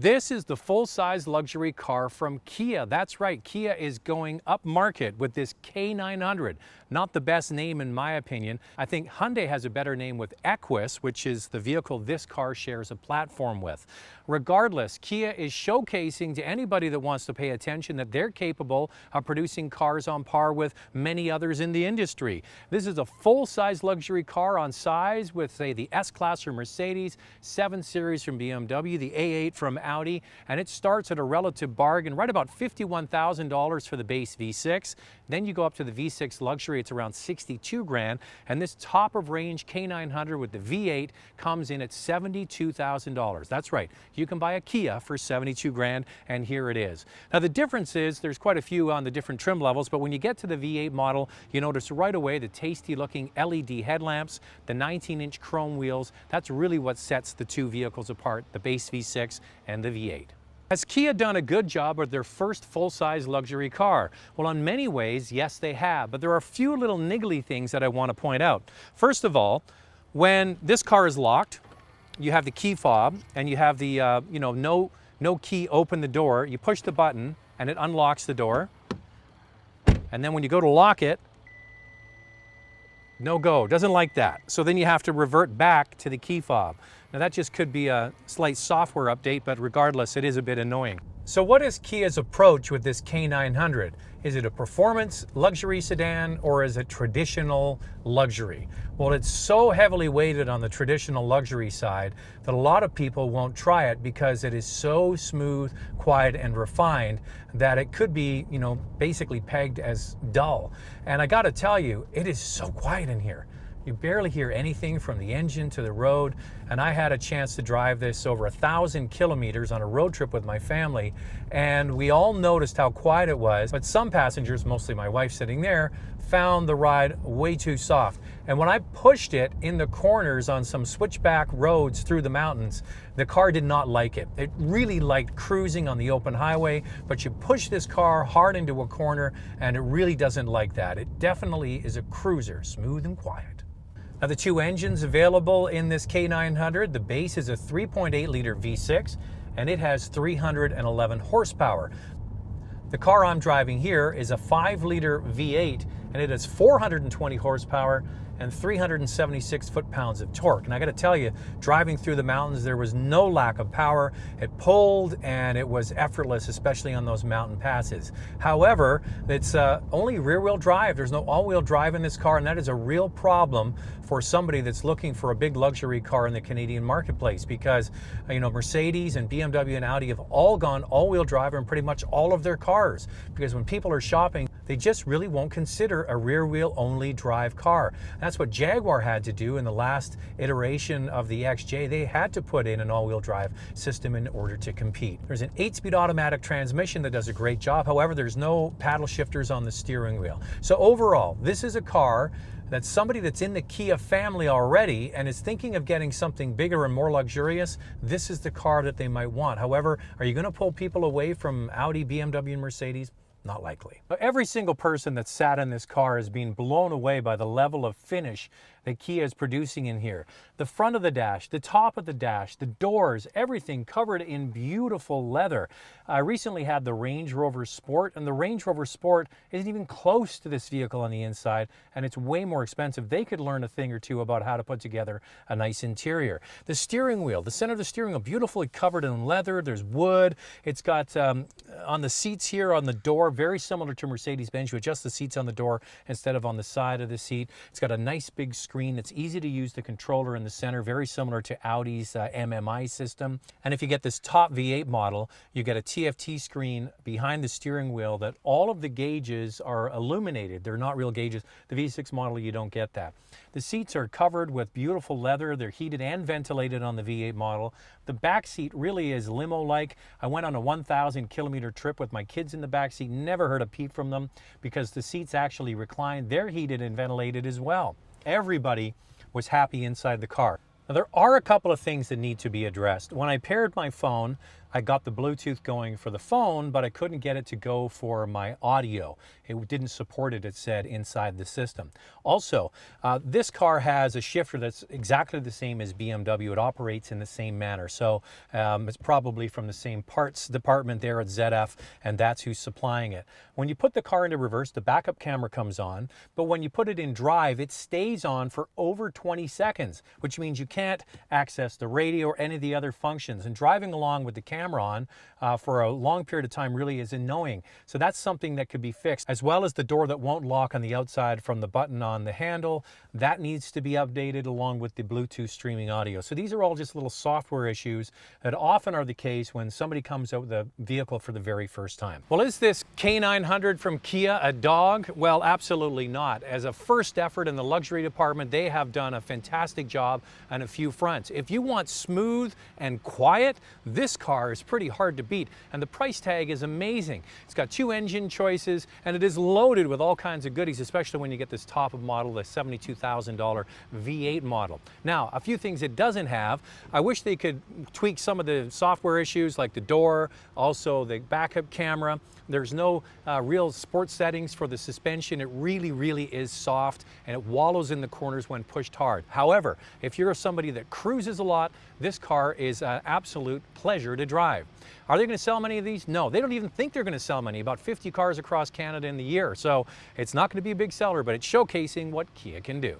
This is the full-size luxury car from Kia. That's right, Kia is going up market with this K900. Not the best name in my opinion. I think Hyundai has a better name with Equus, which is the vehicle this car shares a platform with. Regardless, Kia is showcasing to anybody that wants to pay attention that they're capable of producing cars on par with many others in the industry. This is a full-size luxury car on size with, say, the S-Class from Mercedes, 7 Series from BMW, the A8 from Audi, and it starts at a relative bargain, right about $51,000 for the base V6. Then you go up to the V6 luxury, it's around 62 grand, and this top of range K900 with the V8 comes in at $72,000. That's right, you can buy a Kia for 72 grand, and here it is. Now the difference is there's quite a few on the different trim levels, but when you get to the V8 model, you notice right away the tasty looking LED headlamps, the 19-inch chrome wheels. That's really what sets the two vehicles apart, the base V6 and the V8. Has Kia done a good job with their first full-size luxury car? Well, in many ways, yes, they have, but there are a few little niggly things that I want to point out. First of all, when this car is locked, you have the key fob and you have the, no key open the door. You push the button and it unlocks the door. And then when you go to lock it, no go, doesn't like that. So then you have to revert back to the key fob. Now that just could be a slight software update, but regardless, it is a bit annoying. So what is Kia's approach with this K900? Is it a performance luxury sedan or is it traditional luxury? Well, it's so heavily weighted on the traditional luxury side that a lot of people won't try it because it is so smooth, quiet, and refined that it could be, basically pegged as dull. And I gotta tell you, it is so quiet in here. You barely hear anything from the engine to the road, and I had a chance to drive this over 1,000 kilometers on a road trip with my family, and we all noticed how quiet it was, but some passengers, mostly my wife sitting there, found the ride way too soft. And when I pushed it in the corners on some switchback roads through the mountains, the car did not like it. It really liked cruising on the open highway, but you push this car hard into a corner and it really doesn't like that. It definitely is a cruiser, smooth and quiet. Now the two engines available in this K900, the base is a 3.8 liter V6 and it has 311 horsepower. The car I'm driving here is a 5 liter V8 and it has 420 horsepower and 376 foot-pounds of torque. And I gotta tell you, driving through the mountains, there was no lack of power. It pulled and it was effortless, especially on those mountain passes. However, it's only rear-wheel drive. There's no all-wheel drive in this car, and that is a real problem for somebody that's looking for a big luxury car in the Canadian marketplace because, Mercedes and BMW and Audi have all gone all-wheel drive in pretty much all of their cars. Because when people are shopping, they just really won't consider a rear-wheel only drive car. That's what Jaguar had to do in the last iteration of the XJ. They had to put in an all-wheel drive system in order to compete. There's an 8-speed automatic transmission that does a great job. However, there's no paddle shifters on the steering wheel. So overall, this is a car that somebody that's in the Kia family already and is thinking of getting something bigger and more luxurious, this is the car that they might want. However, are you going to pull people away from Audi, BMW, and Mercedes? Not likely. Every single person that sat in this car has been blown away by the level of finish that Kia is producing in here. The front of the dash, the top of the dash, the doors, everything covered in beautiful leather. I recently had the Range Rover Sport, and the Range Rover Sport isn't even close to this vehicle on the inside, and it's way more expensive. They could learn a thing or two about how to put together a nice interior. The steering wheel, the center of the steering wheel, beautifully covered in leather. There's wood. It's got on the seats here on the door, very similar to Mercedes-Benz. You adjust the seats on the door instead of on the side of the seat. It's got a nice big screen that's easy to use, the controller in the center, very similar to Audi's MMI system. And if you get this top V8 model, you get a TFT screen behind the steering wheel that all of the gauges are illuminated. They're not real gauges. The V6 model, you don't get that. The seats are covered with beautiful leather. They're heated and ventilated on the V8 model. The back seat really is limo-like. I went on a 1,000 kilometer trip with my kids in the back seat, never heard a peep from them because the seats actually recline. They're heated and ventilated as well. Everybody was happy inside the car. Now, there are a couple of things that need to be addressed. When I paired my phone, I got the Bluetooth going for the phone, but I couldn't get it to go for my audio. It didn't support it, it said, inside the system. Also, this car has a shifter that's exactly the same as BMW. It operates in the same manner. So it's probably from the same parts department there at ZF, and that's who's supplying it. When you put the car into reverse, the backup camera comes on, but when you put it in drive, it stays on for over 20 seconds, which means you can't access the radio or any of the other functions. And driving along with the camera on for a long period of time really is annoying. So that's something that could be fixed, as well as the door that won't lock on the outside from the button on the handle. That needs to be updated along with the Bluetooth streaming audio. So these are all just little software issues that often are the case when somebody comes out with a vehicle for the very first time. Well, is this K900 from Kia a dog? Well, absolutely not. As a first effort in the luxury department, they have done a fantastic job on a few fronts. If you want smooth and quiet, this car is pretty hard to beat, and the price tag is amazing. It's got 2 engine choices, and it is loaded with all kinds of goodies, especially when you get this top of model, the $72,000 V8 model. Now, a few things it doesn't have. I wish they could tweak some of the software issues like the door, also the backup camera. There's no real sport settings for the suspension. It really is soft, and it wallows in the corners when pushed hard. However, if you're somebody that cruises a lot, this car is an absolute pleasure to drive. Are they going to sell many of these? No, they don't even think they're going to sell many. About 50 cars across Canada in the year. So it's not going to be a big seller, but it's showcasing what Kia can do.